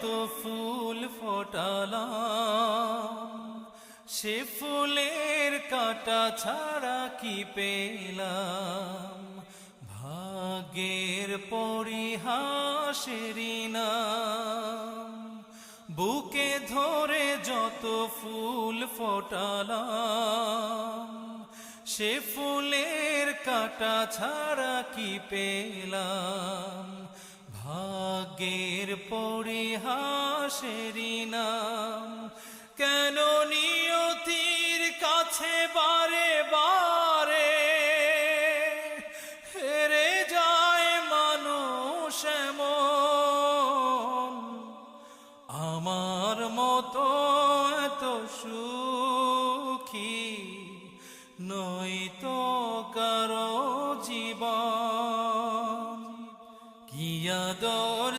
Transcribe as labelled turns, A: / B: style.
A: যত ফুল ফোটালাম, সে ফুলের কাঁটা ছাড়া কি পেলাম? ভাগ্যের পরিহাসেরই নাম। বুকে ধরে যত ফুল ফোটালাম, সে ফুলের কাঁটা ছাড়া কি পেলাম? ভাগ্যের পরিহাসেরই নাম। কেন নিয়তির কাছে বারে বারে হেরে যায় মানুষ এমন? আমার মতো এত সুখী নয়তো কারো জীবন। কি আদর